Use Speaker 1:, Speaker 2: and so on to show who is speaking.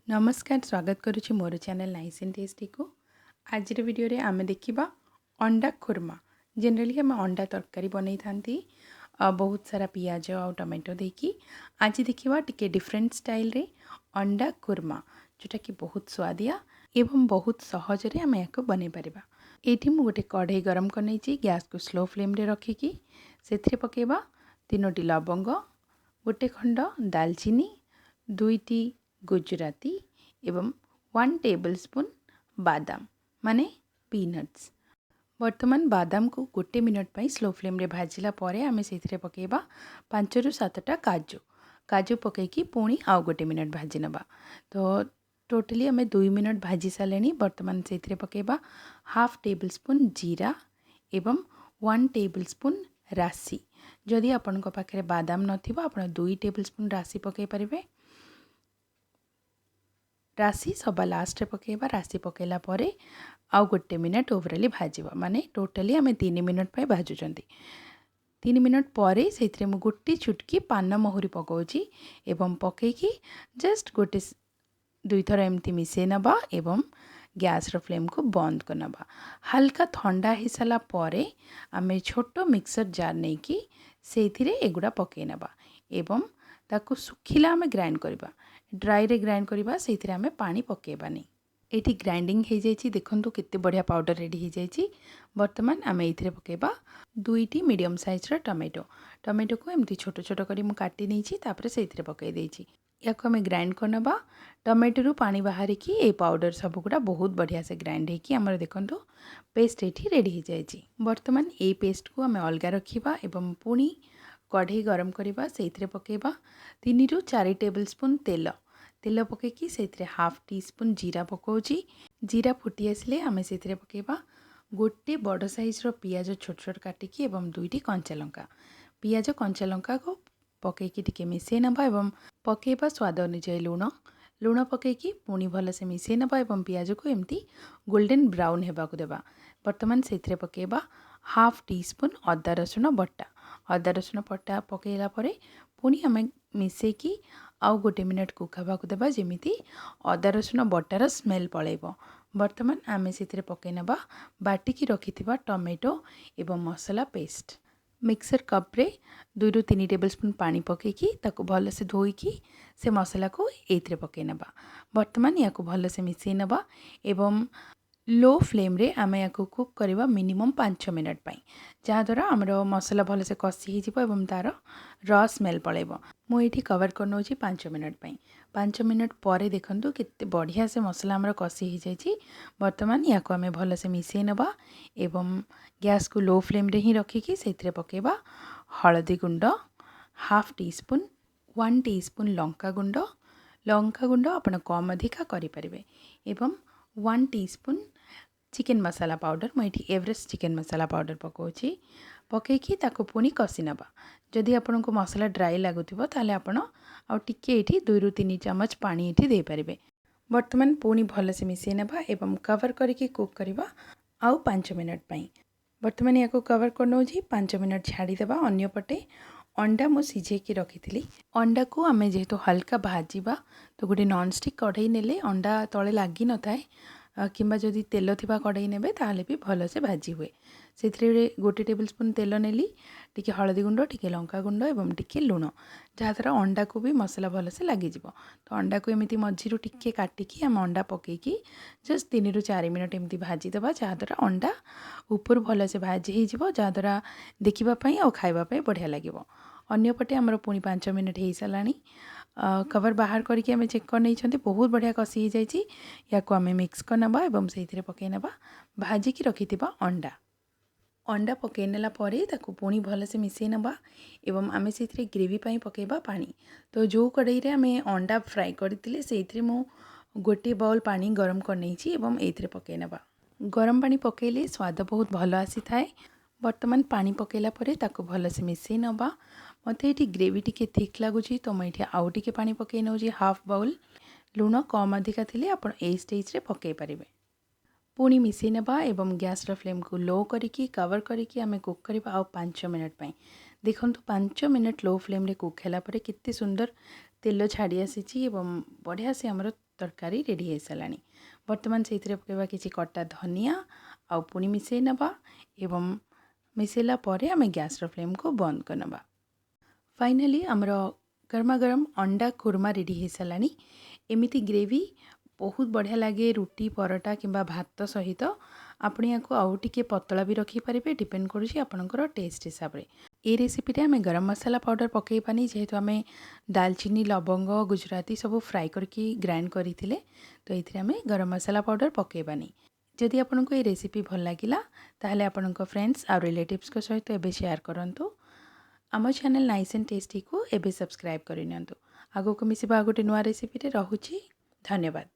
Speaker 1: नमस्कार स्वागत करुच्ची मोर channel nice and tasty को। आज वीडियो रे आमे देखिबा अंडा खुरमा। जनरली आम अंडा तरकारी बनै थांती बहुत सारा पियाज और टमाटो देकी। आज देखिबा टिके डिफरेंट स्टाइल रे अंडा खुरमा जोटा कि बहुत स्वादिया एवं बहुत सहज रे आमे याको बनै परिबा। एठी मु गोटे कढ़ई गरम करनै छी, गैस को स्लो फ्लेम रे रखिकी सेथिरे पकेबा 3टी लवंग, गोटे खंड दालचीनी, 2टी गुजराती एवं 1 टेबलस्पून बादाम माने पीनट्स। वर्तमान बादाम को गोटे मिनट पर स्लो फ्लेम रे भाजिला परे आमे सेथिरे पकेबा 5 रु 7टा काजू पकईकी पुणी आउ गोटे मिनट भाजी नबा। तो टोटली आमे 2 मिनट भाजी सालेनी। वर्तमान सेथिरे पकेबा हाफ टेबलस्पून जीरा एवं 1 टेबलस्पून राशि। जदि आपन को पाखरे बादाम नथिबा आपण 2 टेबलस्पून राशि पकई परिबे। राशि सभा लास्ट रे पकेबा। राशि पकेला परे आउ गोटे मिनट ओवरली भाजीबा माने टोटली आमे 3 मिनट पे भाजुचंती। 3 मिनट परे सेथिरे मु गोटे चुटकी पान महुरी पकाउची एवं पकेकी जस्ट गोटे 2 थर एमती मिसे नबा एवं गैस रो फ्लेम को बंद करनबा। हल्का ठंडा ही साला परे आमे छोटो मिक्सर जार नै की सेथिरे एगुडा पके नबा एवं ताकू सुखिला आमे ग्राइंड करबा। ड्राई रे ग्राइंड करबा सेथिरे आमे पानी पकेबानी। एठी ग्राइंडिंग हे जायछि, देखंतु केते बढ़िया पाउडर रेडी हे जायछि। वर्तमान आमे एथिरे पकेबा 2टी मीडियम साइज रा टमाटो को एमती छोटो छोटो करी मु काटी नेछि, तापरे सेथिरे पके देछि। याको आमे ग्राइंड करनबा। टमाटो रु पानी बाहर की ए पाउडर सब गुडा बहुत बढ़िया से ग्राइंड हे की हमर देखंतु पेस्ट एठी रेडी हे जायछि। वर्तमान ए पेस्ट को आमे अलगा रखिबा एवं पुणी कढ़ई गरम करबा। सेथिरे पकेबा 3 रु 4 टेबलस्पून तेल पकेकी सेथिरे हाफ टी स्पून जीरा पकाउची। जीरा फुटी आसले आमे सेथिरे पकेबा गोटे बड़ साइज रो पियाज छोट छोट काटिकी एवं 2टी कंचा लंका। पियाज कंचा लंका को पकेकी टिके मिसे नबा एवं पकेबा स्वाद अनुसार लूण पकेकी पुणी भल से मिसे नबा एवं पियाज को एमती गोल्डन ब्राउन हेबा को देबा। वर्तमान सेथिरे पकेबा हाफ टी स्पून अदा रसुण बटा पकेला परे पुणी आमे मिसेकी आउ गोटे मिनट कुक हवा को देबा जेमिति अदा रसुण बटार स्मेल पळेबो। वर्तमान आमे सेथिरे पके नबा बाटिकी रखिथिबा टमाटो एवं मसाला पेस्ट। मिक्सर कप रे 2 रु 3 टेबलस्पून पानी पकेकी ताको भल से धोईकी से मसाला को एथिरे पके नबा। वर्तमान याको भल से मिसे नबा एवं लो फ्लेम रे आमे याको कुक करबा मिनिमम 5 मिनट पई, जहा द्वारा हमरो मसाला भल से कसी ही जिवो एवं तार र स्मेल पळेबो। मु एठी कवर करनोची 5 मिनट पई। 5 मिनट परे देखंतु केते बढ़िया से मसाला हमरो कसी ही जायछि। वर्तमान याको आमे भल से मिसे नबा एवं गैस को लो फ्लेम रे ही रखिकी सेथिरे पकेबा हळदी गुंड half teaspoon, 1 teaspoon लंका गुंड आपण कम अधिका करि परिबे एवं 1 teaspoon chicken masala powder. मैं ये एवरेस्ट चिकेन मसाला पाउडर पकाउछि। पकईकी ताको पुणी कसी नबा। जदि आपन को मसाला ड्राई लागुथिबो ताले आपण आ टिके एठी 2 रु 3 चम्मच पानी एठी दे परिबे। वर्तमान पुणी भल से मिसे नबा एवं कवर करके कुक करबा आउ 5 मिनट पई। वर्तमान याको कवर करनोछि 5 मिनट छाड़ी देबा। अन्य पटे अंडा मु सिझे की रखिथिली। अंडा को आमे जेहेतु हल्का भाजीबा तो गोटे नॉन स्टिक कढ़ई नेले अंडा तळे लागी न थाए किंबा जदि तेल थिबा कढ़ई नेबे ताहले भी भल से भाजी हुए। सेथिरे गोटे टेबलस्पून तेल नेली, टिके हळदी गुंड, टिके लंका गुंड एवं टिके लूण, जहा द्वारा अंडा को भी मसाला भल से लागी जिवो। तो अंडा को एमिति मझिरु टिके काटिकी हम अंडा पकेकी जस्ट 3 रु 4 मिनट एमिति भाजी देबा, जहा द्वारा अंडा ऊपर भल से भाजी ही जिवो, जहा द्वारा देखिबा पई और खाइबा पई बढ़िया लागिवो। अन्य पटे हमर पुणी 5 मिनट हे सालानी। कवर बाहर करके आमे चेक कर नहीं, बहुत बढ़िया कसी ही जाइछि। याको आमे मिक्स करनबा एवं सेथिरे पके नबा भाजी की रखिथिबा अंडा पके नेला परे ताको पुणी भल से मिसे नबा एवं आमे सेथिरे ग्रेवी पई पकेबा पानी। तो जो कढ़ई रे आमे अंडा फ्राई करथिले सेथिरे मु गोटे बाउल पानी गरम कर नैछि एवं एथिरे पके नबा। गरम पानी पकेले स्वाद बहुत भल आसी थाए। वर्तमान पानी पकेला परे ताको भल से मिसे नबा। मते एठी ग्रेवी टिके थिक लागुछि तो मैं एठी आउ टिके पानी पके नौछि हाफ बाउल। लूण कम अधिका थिले आपण ए स्टेज रे पके परिबे। पुणी मिसे नबा एवं गैस रो फ्लेम को लो करिकी कवर करिकी आमे कुक करबा आ 5 मिनट पई। देखंतु 5 मिनट लो फ्लेम रे कुक हैला परे कित्ते सुंदर तेल छाड़ी आसीछि एवं बढ़िया से हमर तरकारी रेडी हो सारानी। बर्तमान से पकेबा किसी कटा धनिया आउ पुणी मिसई नबा एवं मिसेला परे आमे गैस रो फ्लेम को बंद करनबा। फाइनली आमर गरमा गरम अंडा खुरमा रेडी हो सारानी। एमिति ग्रेवी बहुत बढ़िया लगे रुटी परोटा किंबा भात सहित। आपण या आउ टिके पतला भी रखिपारे, डिपेंड करुँच आपणकर टेस्ट हिसाब से। ये रेसिपी आम गरम मसाला पाउडर पकईबानी जेहेतु आम दालचीनी लवंग गुजराती सब फ्राए करके ग्राइंड करते, तो ये आम गरम मसाला पाउडर पकईबानी। जदि आपन को ये रेसिपी भल लगिला ताहले आपन फ्रेंड्स और रिलेटिव्स को सहित एबे शेयर करंतु। आम चैनल नाइस एंड टेस्टी को एबे सब्सक्राइब करनियंतु। आगो को मिसिबा गोटे नुआ रेसिपी रे रहुछि। धन्यवाद।